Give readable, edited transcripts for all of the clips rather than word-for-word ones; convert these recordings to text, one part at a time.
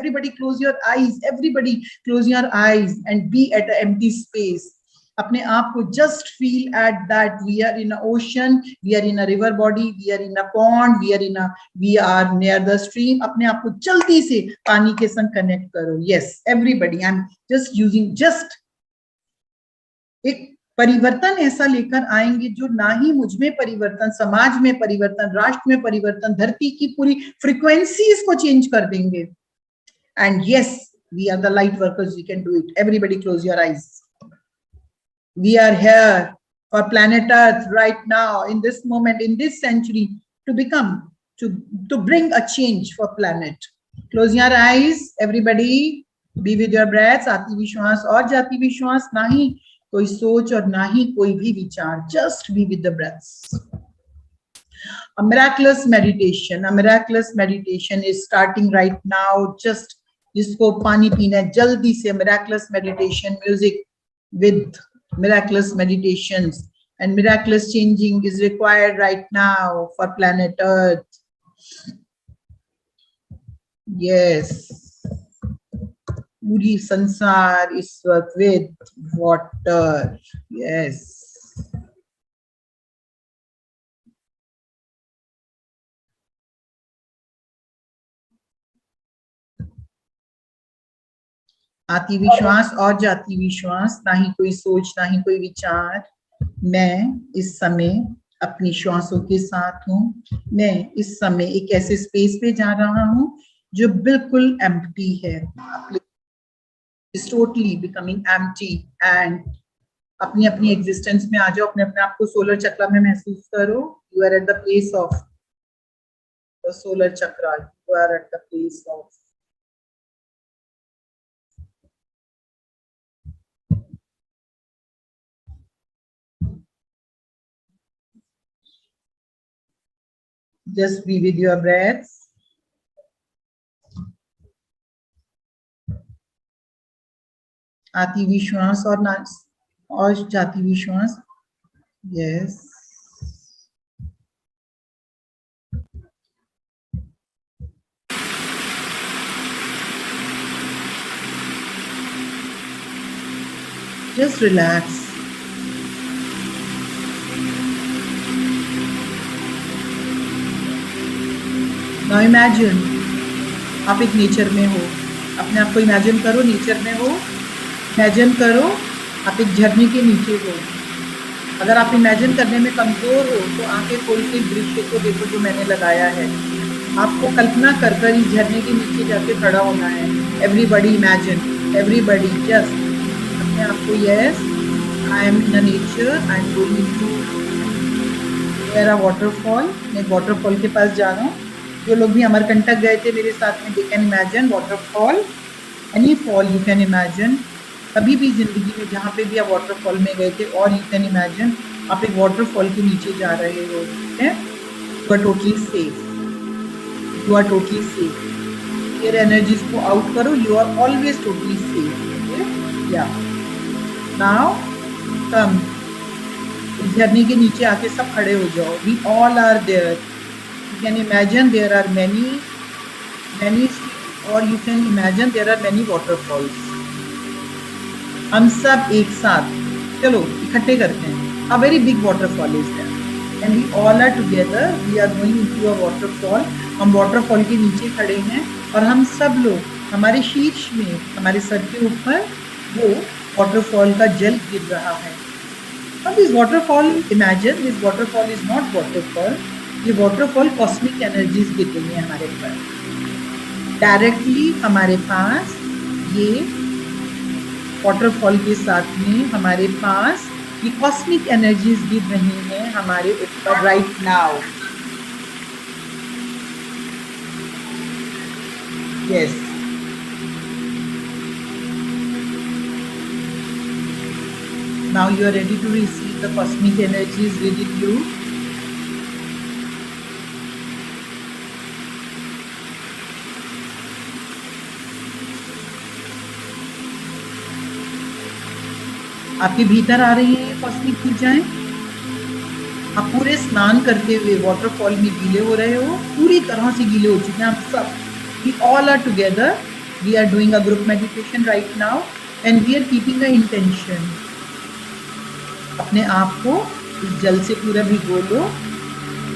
everybody close your eyes, everybody close your eyes and be at an empty space. अपने आप को just feel at that we are in an ocean, we are in a river body, we are in a pond, we are near the stream. अपने आप को जल्दी से पानी के संग connect करो. Yes, everybody, I'm just using just एक परिवर्तन ऐसा लेकर आएंगे जो ना ही मुझ में परिवर्तन, समाज में परिवर्तन, राष्ट्र में परिवर्तन, धरती की पूरी फ्रीक्वेंसीज को चेंज कर देंगे. And yes, we are the light workers, we can do it. Everybody close your eyes. We are here for planet Earth right now, in this moment, in this century, to bring a change for planet. Close your eyes, everybody. Be with your breaths. आती भी श्वास और जाती भी श्वास. ना ही कोई सोच और ना ही कोई भी विचार. Just be with the breaths. A miraculous meditation is starting right now. Just जिसको पानी पीना है जल्दी से. Miraculous meditation music with miraculous meditations, and miraculous changing is required right now for planet Earth. Yes, पूरी संसार इस वक्त with water. Yes. आती भी श्वास और जाती भी श्वास. ना ही कोई सोच, ना ही कोई विचार. मैं इस समय अपनी श्वासों के साथ हूँ. मैं इस समय एक ऐसे स्पेस पे जा रहा हूँ जो बिल्कुल एम्प्टी है. Is totally becoming empty and अपनी अपनी एग्जिस्टेंस में आ जाओ. अपने अपने आप को सोलर चक्र में महसूस करो. You are at the place of the solar chakra. You are at the place of just be with your breaths. आती हुई श्वास और जाती हुई श्वास. Yes. Just relax. Now imagine आप एक नेचर में हो. अपने आप को इमेजिन करो नेचर में हो. इमेजिन करो आप एक झरने के नीचे हो. अगर आप इमेजिन करने में कमजोर हो तो आंखें खोल के दृश्य को देखो जो मैंने लगाया है. आपको कल्पना कर कर इस झरने के नीचे जाके खड़ा होना है. एवरीबडी इमेजिन, एवरीबडी जस्ट अपने आप को yes I am in the nature, I am going to there a waterfall. मैं वाटरफॉल के पास जा रहा हूँ. जो लोग भी अमरकंटक गए थे मेरे साथ में, they can imagine waterfall. Any fall you can imagine. कभी भी जिंदगी में जहाँ पे भी आप वाटरफॉल में गए थे, और यू कैन इमेजिन आप एक वाटरफॉल के नीचे जा रहे हो. You are totally safe. You are totally safe. Air energies को आउट करो. You are always totally safe. या नाउ कम. इस झरने के नीचे आके सब खड़े हो जाओ. We all are there. You can imagine there are many, or you can imagine there are many waterfalls. हम सब एक साथ चलो इकट्ठे करते हैं. A very big waterfall is there, and we all are together. We are going into a waterfall. हम waterfall के नीचे खड़े हैं और हम सब लोग हमारे शीर्ष में, हमारे सर के ऊपर वो waterfall का जल गिर रहा है. अब this waterfall, imagine this waterfall is not waterfall. ये वाटरफॉल कॉस्मिक एनर्जीज गिर रही है हमारे ऊपर. डायरेक्टली हमारे पास ये वाटरफॉल के साथ में हमारे पास ये कॉस्मिक एनर्जीज गिर रही हैं हमारे ऊपर right now. Yes. Now you are ready to receive the cosmic energies within you. आपके भीतर आ रही है कॉस्मिक ऊर्जाएं. आप पूरे स्नान करते हुए वाटरफॉल में गीले हो रहे हो. पूरी तरह से गीले हो चुके हैं आप सब. We all are together We are doing a group meditation right now and we are keeping an intention. अपने आप को इस जल से पूरा भिगो लो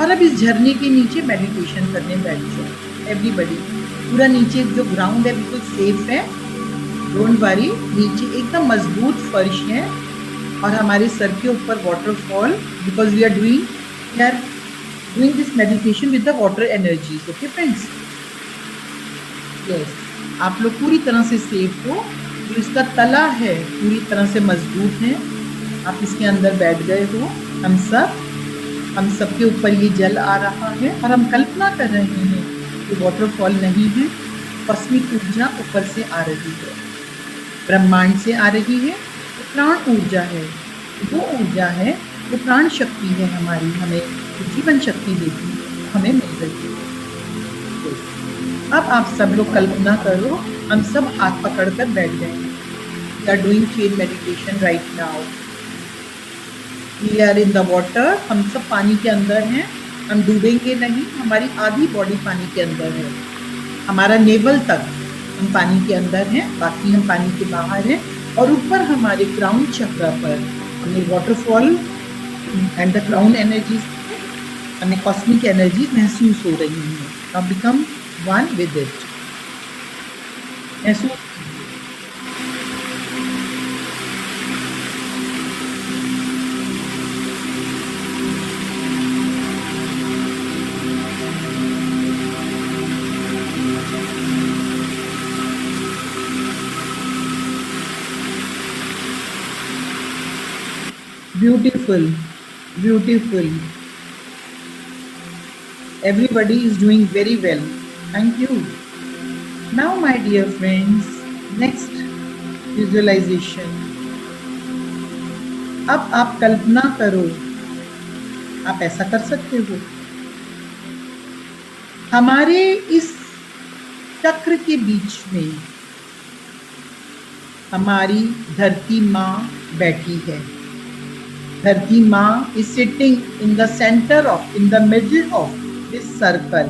और अब इस झरने के नीचे मेडिटेशन करने बैठ जाओ। एवरीबॉडी, पूरा नीचे जो ग्राउंड है बिल्कुल सेफ है, डोंट वरी। नीचे एकदम मजबूत फर्श है और हमारे सर के ऊपर waterfall, because we are doing this meditation with the water energies. Okay friends, yes, आप लोग पूरी तरह से सेफ हो। जो इसका तला है पूरी तरह से मजबूत है, आप इसके अंदर बैठ गए हो। हम सब के ऊपर ये जल आ रहा है और हम कल्पना कर रहे हैं कि वाटरफॉल नहीं है, कॉस्मिक ऊर्जा ऊपर से आ रही है, ब्रह्मांड से आ रही है। वो प्राण ऊर्जा है, वो ऊर्जा है, वो प्राण शक्ति है हमारी, हमें जीवन शक्ति देती है, हमें मिल रही है। अब आप सब लोग कल्पना करो, हम सब हाथ पकड़कर बैठ गए। We are doing chain meditation right now. We are in the water, हम सब पानी के अंदर हैं। हम डूबेंगे नहीं, हमारी आधी बॉडी पानी के अंदर है, हमारा नेवल तक हम पानी के अंदर हैं, बाकी हम पानी के बाहर हैं। और ऊपर हमारे क्राउन चक्र पर हमें waterfall and the crown energies, हमें कॉस्मिक एनर्जी महसूस हो रही हैं। Now become one with it. महसूस beautiful, beautiful. Everybody is doing very well. Thank you. Now my dear friends, next visualization. अब आप कल्पना करो, आप ऐसा कर सकते हो, हमारे इस चक्र के बीच में हमारी धरती माँ बैठी है। धरती माँ is sitting in the center of, in the middle of this circle.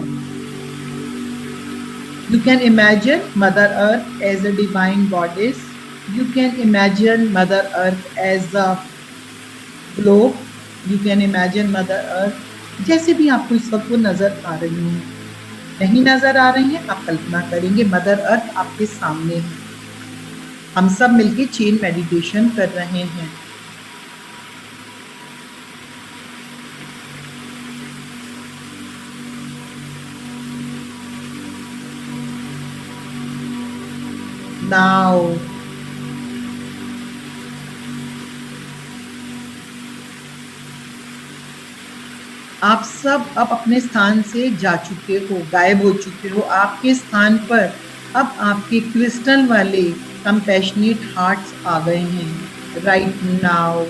You can imagine Mother Earth as a divine goddess. You can imagine Mother Earth as a globe. You can imagine Mother Earth, जैसे भी आपको इस वक्त वो नजर आ रही है। नहीं नजर आ रही है, आप कल्पना करेंगे मदर अर्थ आपके सामने है। हम सब मिलके चेन मेडिटेशन कर रहे हैं। Now आप सब अब अपने स्थान से जा चुके हो, गायब हो चुके हो। आपके स्थान पर अब आपके क्रिस्टल वाले कंपैशनेट हार्ट्स आ गए हैं। राइट नाउ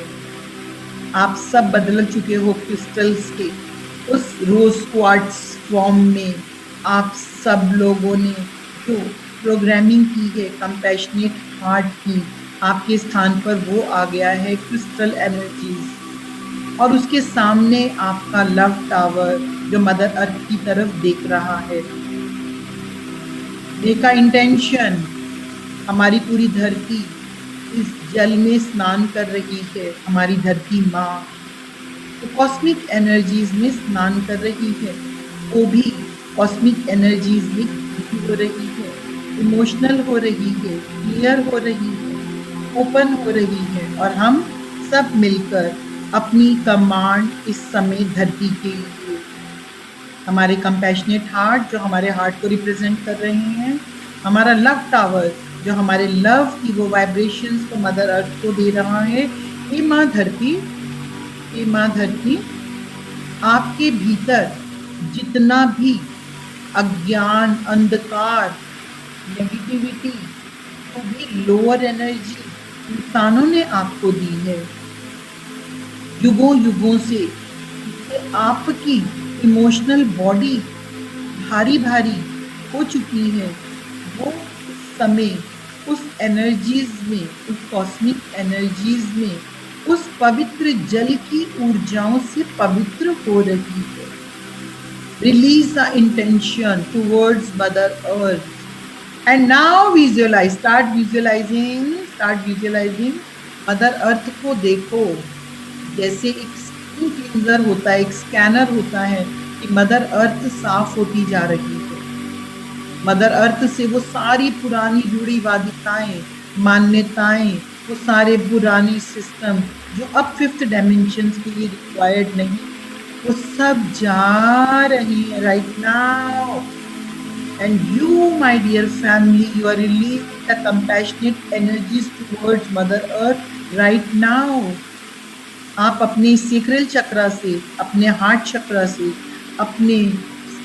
आप सब बदल चुके हो क्रिस्टल्स के उस रोज क्वार्ट्स फॉर्म में। आप सब लोगों ने जो प्रोग्रामिंग की है कंपैशनेट हार्ट की, आपके स्थान पर वो आ गया है क्रिस्टल एनर्जीज। और उसके सामने आपका लव टावर जो मदर अर्थ की तरफ देख रहा है। देखा इंटेंशन, हमारी पूरी धरती इस जल में स्नान कर रही है। हमारी धरती माँ तो कॉस्मिक एनर्जीज में स्नान कर रही है, वो भी कॉस्मिक एनर्जीज में हो रही है, इमोशनल हो रही है, क्लियर हो रही है, ओपन हो रही है। और हम सब मिलकर अपनी कमांड इस समय धरती के लिए, हमारे कंपैशनेट हार्ट जो हमारे हार्ट को रिप्रेजेंट कर रहे हैं, हमारा लव टावर जो हमारे लव की वो वाइब्रेशंस को मदर अर्थ को दे रहा है। हे माँ धरती, हे माँ धरती, आपके भीतर जितना भी अज्ञान, अंधकार, नेगेटिविटी, वो भी लोअर एनर्जी इंसानों ने आपको दी है युगों युगों से, आपकी इमोशनल बॉडी भारी भारी हो चुकी है। वो उस समय उस एनर्जीज में, उस कॉस्मिक एनर्जीज में, उस पवित्र जल की ऊर्जाओं से पवित्र हो रही है। Release the intention towards mother earth and now visualise, start visualising mother earth को देखो जैसे एक स्किन क्लींजर होता है, एक स्कैनर होता है कि मदर अर्थ साफ होती जा रही है। मदर अर्थ से वो सारी पुरानी रूढ़िवादिताएं, मान्यताएं, वो सारे पुराने सिस्टम जो अब फिफ्थ डायमेंशन के लिए रिक्वायर्ड नहीं, वो सब जा रही है right now. And you, my dear family, you are releasing the compassionate energies towards Mother Earth right now. आप अपने सेक्रल चक्रा से, अपने हार्ट चक्रा से, अपने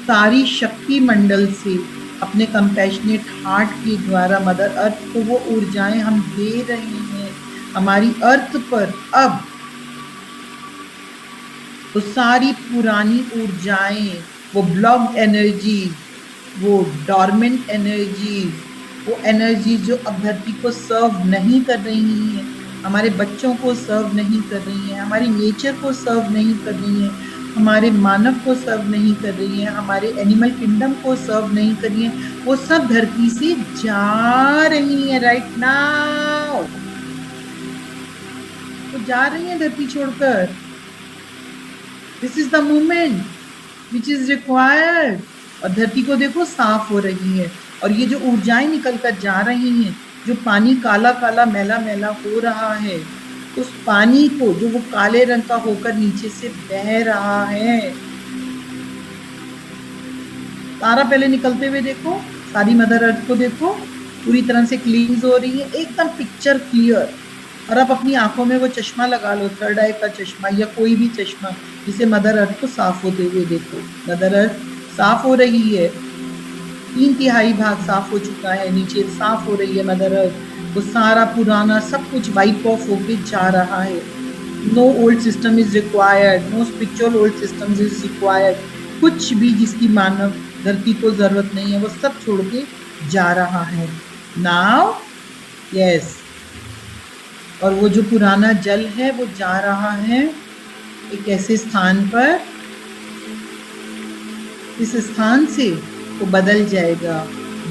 सारी शक्ति मंडल से, अपने कंपैशनेट हार्ट के द्वारा मदर अर्थ को वो ऊर्जाएं हम दे रहे हैं हमारी अर्थ पर। अब तो सारी पुरानी ऊर्जाएं, वो ब्लॉक्ड एनर्जीज, वो डॉर्मेंट एनर्जीज, वो एनर्जी जो अब धरती को सर्व नहीं कर रही हैं, हमारे बच्चों को सर्व नहीं कर रही हैं, हमारी नेचर को सर्व नहीं कर रही हैं, हमारे मानव को सर्व नहीं कर रही हैं, हमारे एनिमल किंगडम को सर्व नहीं कर रही हैं, वो सब धरती से जा रही हैं राइट नाउ। तो जा रही हैं धरती छोड़कर। This is the moment which is required. और धरती को देखो साफ हो रही है, और ये जो ऊर्जाएं निकल कर जा रही हैं, जो पानी काला काला मैला मैला हो रहा है, उस पानी को जो वो काले रंग का होकर नीचे से बह रहा है, सारा पहले निकलते हुए देखो, सारी मदर अर्थ को देखो पूरी तरह से क्लींस हो रही है, एकदम पिक्चर क्लियर। और आप अपनी आंखों में वो चश्मा लगा लो, थर्ड आई का चश्मा या कोई भी चश्मा, जिसे मदर अर्थ को साफ होते हुए देखो। मदर अर्थ साफ हो रही है, 3/3 भाग साफ हो चुका है, नीचे साफ हो रही है मदर अर्थ। वो सारा पुराना सब कुछ वाइप ऑफ होके जा रहा है। No old system is required, no spiritual old system is required. कुछ भी जिसकी मानव धरती को जरूरत नहीं है, वो सब छोड़ के जा रहा है नाउ। यस, और वो जो पुराना जल है वो जा रहा है एक ऐसे स्थान पर, इस स्थान से वो बदल जाएगा,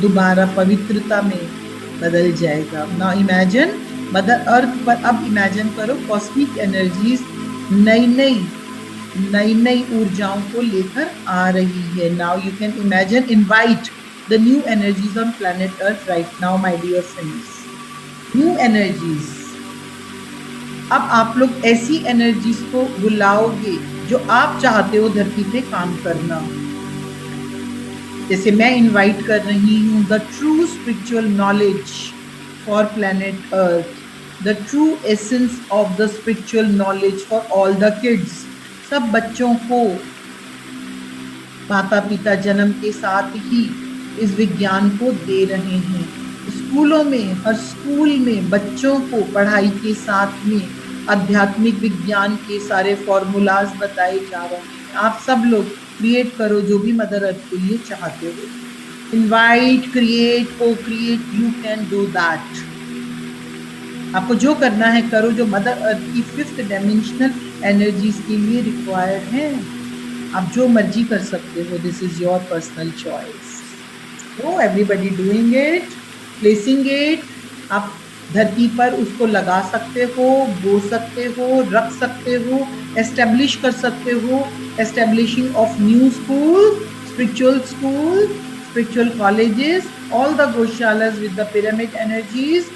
दोबारा पवित्रता में बदल जाएगा। नाउ इमेजिन मदर अर्थ पर, अब इमेजिन करो कॉस्मिक एनर्जीज नई नई ऊर्जाओं को लेकर आ रही है। Now you can imagine, invite the new energies on planet earth right now my dear friends. New energies, अब आप लोग ऐसी एनर्जीज को बुलाओगे जो आप चाहते हो धरती पे काम करना। जैसे मैं इनवाइट कर रही हूँ the true spiritual knowledge for planet earth, the true essence of the spiritual knowledge for all the kids. सब बच्चों को माता पिता जन्म के साथ ही इस विज्ञान को दे रहे हैं। स्कूलों में, हर स्कूल में बच्चों को पढ़ाई के साथ में आध्यात्मिक विज्ञान के सारे फॉर्मूलाज बताए जा रहे हैं। आप सब लोग क्रिएट करो जो भी मदर अर्थ के लिए चाहते हो। इनवाइट, क्रिएट, को create, you can do that. आपको जो करना है करो, जो मदर अर्थ की फिफ्थ डायमेंशनल एनर्जीज के लिए रिक्वायर्ड है। आप जो मर्जी कर सकते हो, this is your personal choice. तो everybody doing it, placing it. आप धरती पर उसको लगा सकते हो, बो सकते हो, रख सकते हो, एस्टेब्लिश कर सकते हो। Establishing of new school, spiritual colleges, all the goshalas with the pyramid energies,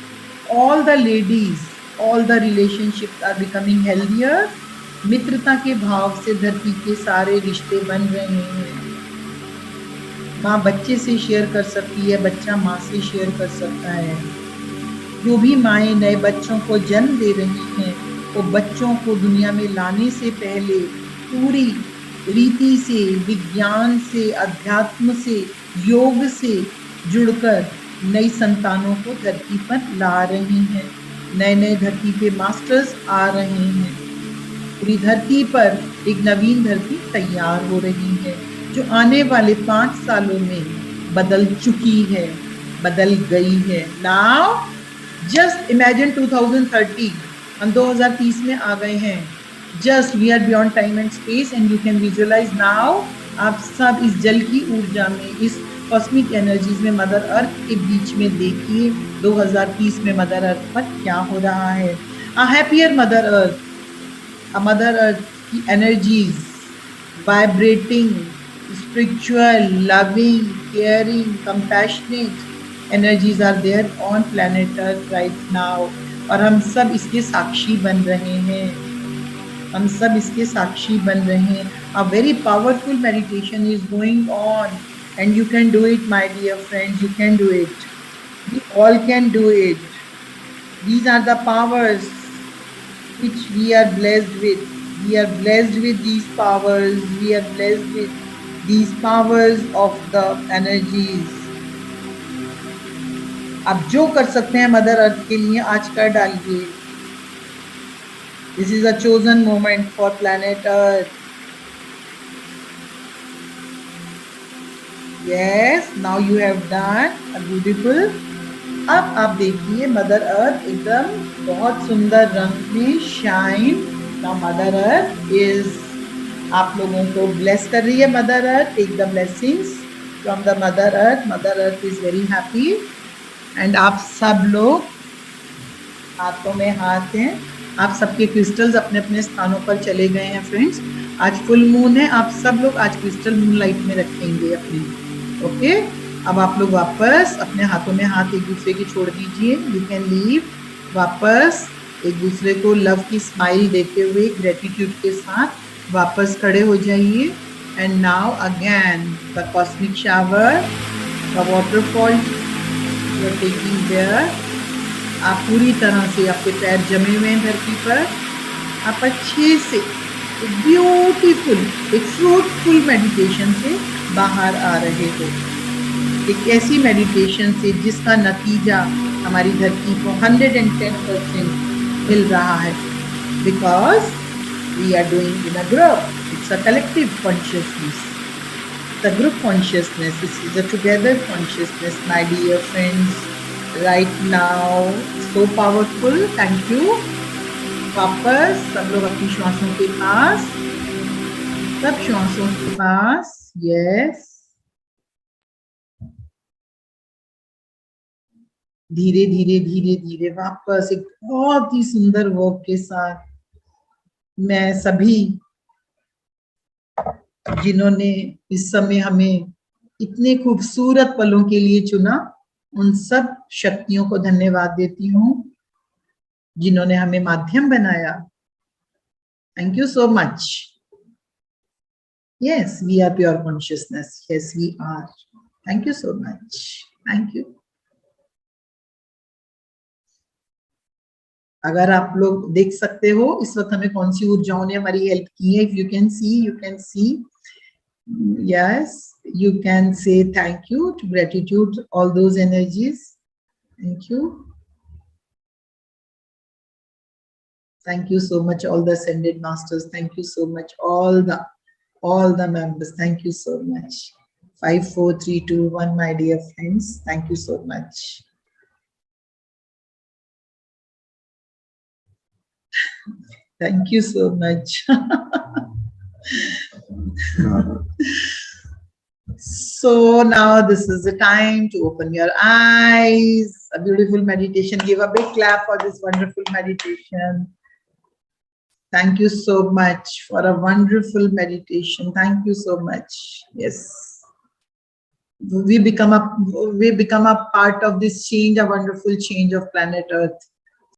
all the ladies, all the relationships are becoming healthier. मित्रता के भाव से धरती के सारे रिश्ते बन रहे हैं। माँ बच्चे से शेयर कर सकती है, बच्चा माँ से शेयर कर सकता है। जो भी माएँ नए बच्चों को जन्म दे रही हैं, वो बच्चों को दुनिया में लाने से पहले पूरी रीति से, विज्ञान से, अध्यात्म से, योग से जुड़कर नई संतानों को धरती पर ला रही हैं। नए नए धरती पे मास्टर्स आ रहे हैं। पूरी धरती पर एक नवीन धरती तैयार हो रही है, जो आने वाले 5 सालों में बदल चुकी है, बदल गई है। नाउ जस्ट इमेजिन 2030, हम 2030 में आ गए हैं। Just we are beyond time and space and you can visualise now. आप सब इस जल की ऊर्जा में, इस कॉस्मिक एनर्जीज में मदर अर्थ के बीच में देखिए 2030 में मदर अर्थ पर क्या हो रहा है। A happier mother earth, a mother earth की energies vibrating, spiritual, loving, caring, compassionate energies are there on planet earth right now, और हम सब इसके साक्षी बन रहे हैं, हम सब इसके साक्षी बन रहे हैं। A very powerful meditation is going on and you can do it, my dear friends, you can do it, we all can do it. These are the powers which we are blessed with, we are blessed with these powers, we are blessed with these powers of the energies. आप जो कर सकते हैं mother earth के लिए आज कर डालिए। This is a chosen moment for planet Earth. Yes, now you have done a beautiful. अब आप देखिए मदर अर्थ एकदम बहुत सुंदर रंग में shine. Now mother earth is आप लोगों को ब्लेस कर रही है। Mother earth, take the blessings from the mother earth. Mother earth is very happy and आप सब लोग हाथों में हाथ हैं, आप सबके क्रिस्टल्स अपने अपने स्थानों पर चले गए हैं। फ्रेंड्स, आज फुल मून है, आप सब लोग आज क्रिस्टल मून लाइट में रखेंगे अपने। ओके, अब आप लोग वापस अपने हाथों में हाथ एक दूसरे की छोड़ दीजिए। यू कैन लीव, वापस एक दूसरे को लव की स्माइल देते हुए ग्रेटिट्यूड के साथ वापस खड़े हो जाइए। And now again the cosmic shower, the waterfall you are taking there. आप पूरी तरह से, आपके पैर जमे हुए हैं धरती पर, आप अच्छे से एक ब्यूटीफुल, एक फ्रूटफुल मेडिटेशन से बाहर आ रहे हो। एक ऐसी मेडिटेशन से जिसका नतीजा हमारी धरती को 110% मिल रहा है, because we are doing in a group, it's a collective consciousness, the group consciousness, is a together consciousness my dear friends right now, so powerful. Thank you. वापस सब लोग अपनी श्वासों के पास, सब श्वासों के पास, यस, धीरे धीरे धीरे धीरे वापस एक बहुत ही सुंदर वर्क के साथ मैं सभी जिन्होंने इस समय हमें इतने खूबसूरत पलों के लिए चुना, उन सब शक्तियों को धन्यवाद देती हूँ जिन्होंने हमें माध्यम बनाया। Thank you so much. Yes, we are pure consciousness, yes we are. Thank you so much, thank you. अगर आप लोग देख सकते हो इस वक्त हमें कौन सी ऊर्जाओं ने हमारी हेल्प की है, if you can see, you can see, yes, you can say thank you to gratitude all those energies. Thank you, thank you so much all the ascended masters, thank you so much all the members, thank you so much. 5 4 3 2 1 my dear friends, thank you so much. Thank you so much. So now this is the time to open your eyes. A beautiful meditation. Give a big clap for this wonderful meditation. Thank you so much for a wonderful meditation. Thank you so much. Yes. We become a part of this change, a wonderful change of planet Earth.